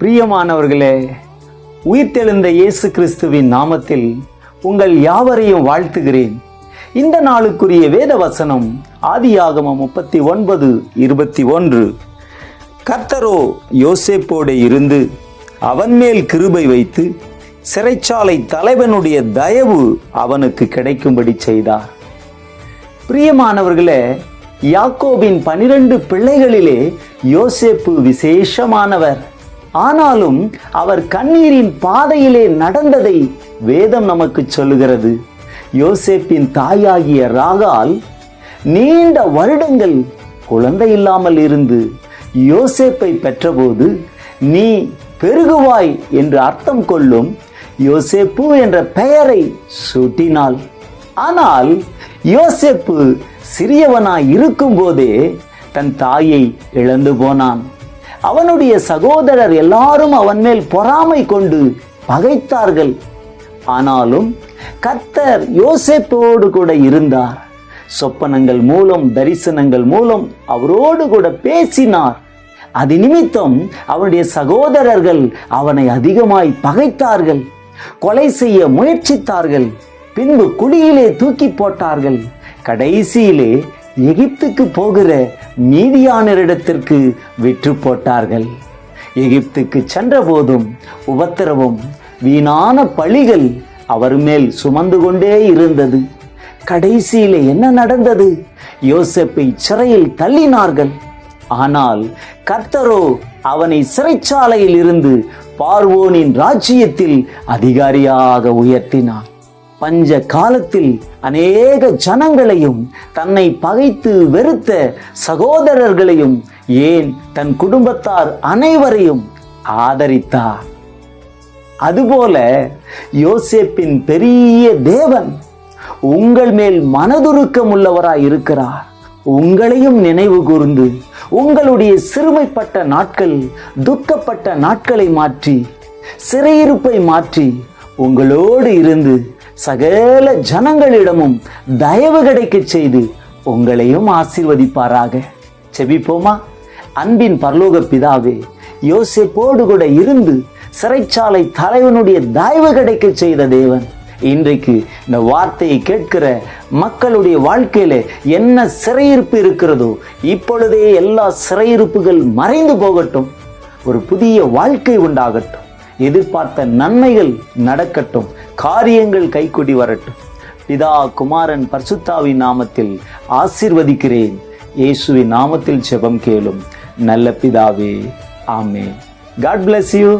பிரியமானவர்களே, உயிர்த்தெழுந்த இயேசு கிறிஸ்துவின் நாமத்தில் உங்கள் யாவரையும் வாழ்த்துகிறேன். இந்த நாளுக்குரிய வேத வசனம் ஆதியாகமம் 39:21. கர்த்தரோ யோசேப்போடு இருந்து அவன் மேல் கிருபை வைத்து சிறைச்சாலை தலைவனுடைய தயவு அவனுக்கு கிடைக்கும்படி செய்தார். பிரியமானவர்களே, யாக்கோபின் 12 பிள்ளைகளிலே யோசேப்பு விசேஷமானவர். ஆனாலும் அவர் கண்ணீரின் பாதையிலே நடந்ததை வேதம் நமக்கு சொல்லுகிறது. யோசேப்பின் தாயாகிய ராகால் நீண்ட வருடங்கள் குழந்தை இல்லாமல் இருந்து யோசேப்பை பெற்றபோது நீ பெருகுவாய் என்று அர்த்தம் கொள்ளும் யோசேப்பு என்ற பெயரை சூட்டினாள். ஆனால் யோசேப்பு சிறியவனாய் இருக்கும் போதே தன் தாயை இழந்து போனான். அவனுடைய சகோதரர் எல்லாரும் அவன் மேல் பொறாமை கொண்டு பகைத்தார்கள். ஆனாலும் கர்த்தர் யோசேப்போடு கூட இருந்தார். சொப்பனங்கள் மூலம், தரிசனங்கள் மூலம் அவரோடு கூட பேசினார். அது நிமித்தம் அவனுடைய சகோதரர்கள் அவனை அதிகமாய் பகைத்தார்கள், கொலை செய்ய முயற்சித்தார்கள், பின்பு குழியிலே தூக்கி போட்டார்கள். கடைசியிலே எகிப்துக்கு போகிற மீதியானரிடத்திற்கு விற்று போட்டார்கள். எகிப்துக்கு சென்ற போதும் உபத்திரவம், வீணான பழிகள் அவர் மேல் சுமந்து கொண்டே இருந்தது. கடைசியிலே என்ன நடந்தது? யோசேப்பை சிறையில் தள்ளினார்கள். ஆனால் கர்த்தரோ அவனை சிறைச்சாலையில் இருந்து பார்வோனின் ராஜ்யத்தில் அதிகாரியாக உயர்த்தினார். பஞ்ச காலத்தில் அநேக ஜனங்களையும், தன்னை பகைத்து வெறுத்த சகோதரர்களையும், ஏன் தன் குடும்பத்தார் அனைவரையும் ஆதரித்தார். அதுபோல யோசேப்பின் பெரிய தேவன் உங்கள் மேல் மனதுருக்கம் உள்ளவராய் இருக்கிறார். உங்களையும் நினைவு கூர்ந்து உங்களுடைய சிறுமைப்பட்ட நாட்கள், துக்கப்பட்ட நாட்களை மாற்றி, சிறையிருப்பை மாற்றி உங்களோடு இருந்து சகல ஜனங்களிடமும் தயவு கிடைக்க செய்து உங்களையும் ஆசீர்வதிப்பாராக. செபிப்போமா? அன்பின் பரலோக பிதாவே, யோசேப்போடு கூட இருந்து சிறைச்சாலை தலைவனுடைய தயவு கிடைக்க செய்த தேவன், இன்றைக்கு இந்த வார்த்தையை கேட்கிற மக்களுடைய வாழ்க்கையில என்ன சிறையிருப்பு இருக்கிறதோ இப்பொழுதே எல்லா சிறையிருப்புகள் மறைந்து போகட்டும். ஒரு புதிய வாழ்க்கை உண்டாகட்டும். எதிர்பார்த்த நன்மைகள் நடக்கட்டும். காரியங்கள் கைகூடி வரட்டும். பிதா, குமாரன், பரிசுத்தாவின் நாமத்தில் ஆசீர்வதிக்கிறேன். இயேசுவின் நாமத்தில் ஜெபம் கேளும் நல்ல பிதாவே, ஆமென். God bless you.